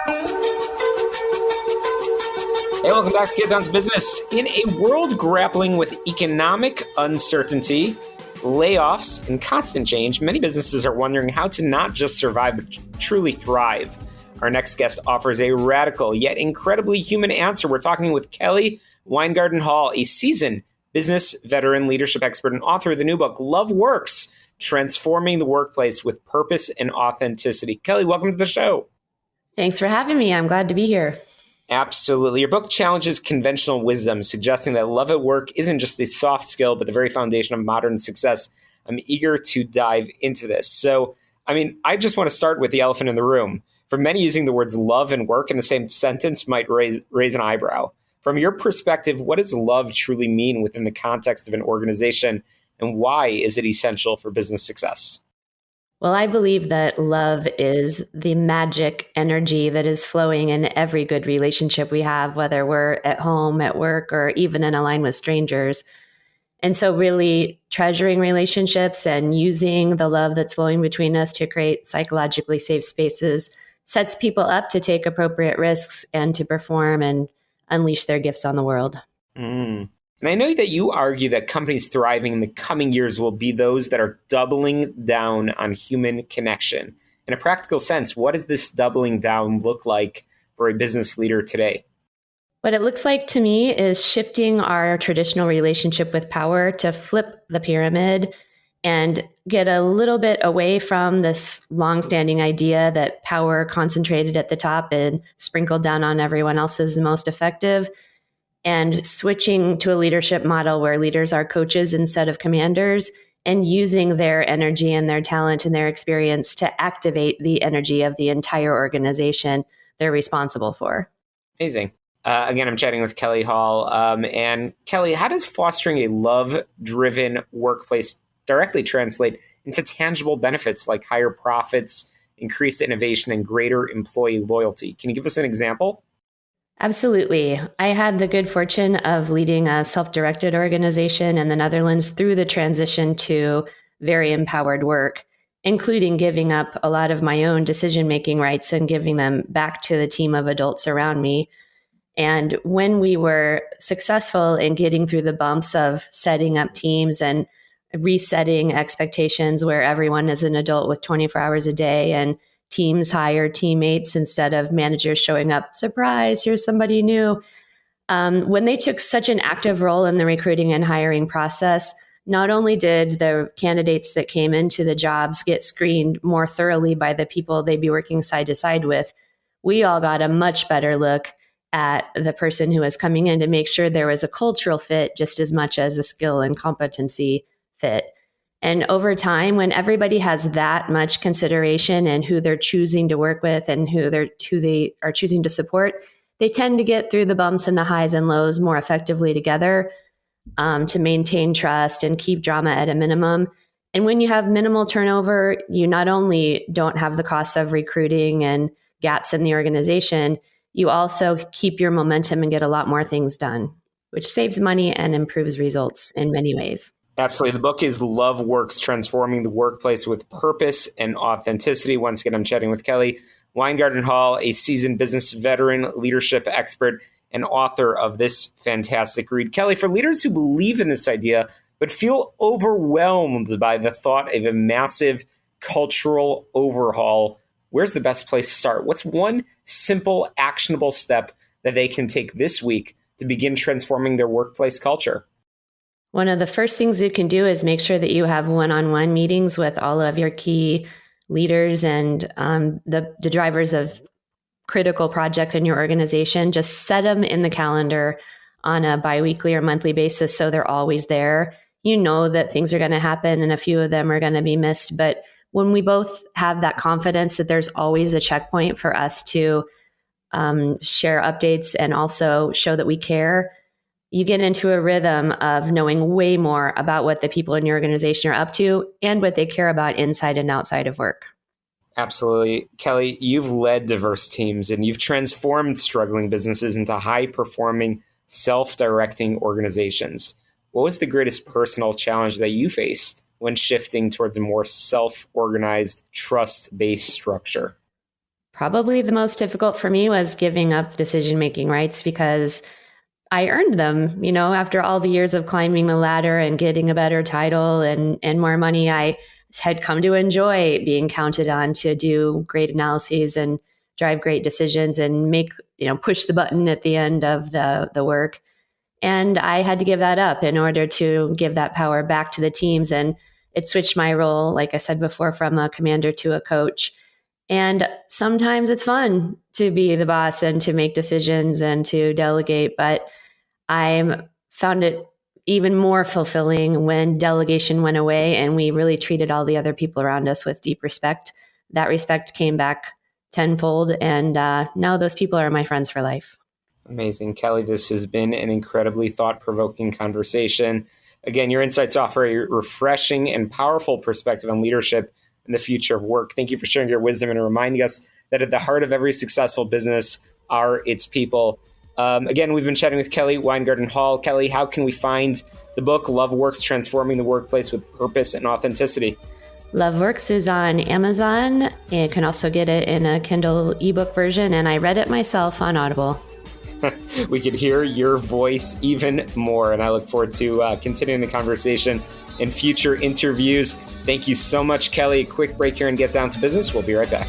Hey, welcome back to Get Down to Business. In a world grappling with economic uncertainty, layoffs, and constant change, many businesses are wondering how to not just survive, but truly thrive. Our next guest offers a radical yet incredibly human answer. We're talking with Kelly Weingarten-Hall, a seasoned business veteran, leadership expert, and author of the new book, Love Works, Transforming the Workplace with Purpose and Authenticity. Kelly, welcome to the show. Thanks for having me. I'm glad to be here. Absolutely. Your book challenges conventional wisdom, suggesting that love at work isn't just a soft skill, but the very foundation of modern success. I'm eager to dive into this. So, I just want to start with the elephant in the room. For many, using the words love and work in the same sentence might raise an eyebrow. From your perspective, what does love truly mean within the context of an organization, and why is it essential for business success? Well, I believe that love is the magic energy that is flowing in every good relationship we have, whether we're at home, at work, or even in a line with strangers. And so really treasuring relationships and using the love that's flowing between us to create psychologically safe spaces sets people up to take appropriate risks and to perform and unleash their gifts on the world. And I know that you argue that companies thriving in the coming years will be those that are doubling down on human connection. In a practical sense, what does this doubling down look like for a business leader today? What it looks like to me is shifting our traditional relationship with power to flip the pyramid and get a little bit away from this longstanding idea that power concentrated at the top and sprinkled down on everyone else is the most effective, and switching to a leadership model where leaders are coaches instead of commanders, and using their energy and their talent and their experience to activate the energy of the entire organization they're responsible for. Amazing. Again, I'm chatting with Kelly Hall. And Kelly, how does fostering a love-driven workplace directly translate into tangible benefits like higher profits, increased innovation, and greater employee loyalty? Can you give us an example? Absolutely. I had the good fortune of leading a self-directed organization in the Netherlands through the transition to very empowered work, including giving up a lot of my own decision-making rights and giving them back to the team of adults around me. And when we were successful in getting through the bumps of setting up teams and resetting expectations where everyone is an adult with 24 hours a day and teams hire teammates instead of managers showing up, surprise, here's somebody new. When they took such an active role in the recruiting and hiring process, not only did the candidates that came into the jobs get screened more thoroughly by the people they'd be working side to side with, we all got a much better look at the person who was coming in to make sure there was a cultural fit just as much as a skill and competency fit. And over time, when everybody has that much consideration in who they're choosing to work with and who they are choosing to support, they tend to get through the bumps and the highs and lows more effectively together, to maintain trust and keep drama at a minimum. And when you have minimal turnover, you not only don't have the costs of recruiting and gaps in the organization, you also keep your momentum and get a lot more things done, which saves money and improves results in many ways. Absolutely. The book is Love Works, Transforming the Workplace with Purpose and Authenticity. Once again, I'm chatting with Kelly Weingarten-Hall, a seasoned business veteran, leadership expert, and author of this fantastic read. Kelly, for leaders who believe in this idea but feel overwhelmed by the thought of a massive cultural overhaul, where's the best place to start? What's one simple, actionable step that they can take this week to begin transforming their workplace culture? One of the first things you can do is make sure that you have one-on-one meetings with all of your key leaders and the drivers of critical projects in your organization. Just set them in the calendar on a biweekly or monthly basis so they're always there. You know that things are going to happen and a few of them are going to be missed. But when we both have that confidence that there's always a checkpoint for us to share updates and also show that we care, you get into a rhythm of knowing way more about what the people in your organization are up to and what they care about inside and outside of work. Absolutely. Kelly, you've led diverse teams and you've transformed struggling businesses into high-performing, self-directing organizations. What was the greatest personal challenge that you faced when shifting towards a more self-organized, trust-based structure? Probably the most difficult for me was giving up decision-making rights because I earned them, after all the years of climbing the ladder and getting a better title and more money. I had come to enjoy being counted on to do great analyses and drive great decisions and make, push the button at the end of the work. And I had to give that up in order to give that power back to the teams. And it switched my role, like I said before, from a commander to a coach. And sometimes it's fun to be the boss and to make decisions and to delegate, but I found it even more fulfilling when delegation went away and we really treated all the other people around us with deep respect. That respect came back tenfold, and now those people are my friends for life. Amazing. Kelly, this has been an incredibly thought-provoking conversation. Again, your insights offer a refreshing and powerful perspective on leadership and the future of work. Thank you for sharing your wisdom and reminding us that at the heart of every successful business are its people. Again, we've been chatting with Kelly Weingarten Hall. Kelly, how can we find the book Love Works, Transforming the Workplace with Purpose and Authenticity? Love Works is on Amazon. You can also get it in a Kindle ebook version, and I read it myself on Audible. We could hear your voice even more, and I look forward to continuing the conversation in future interviews. Thank you so much, Kelly. A quick break here and get down to business. We'll be right back.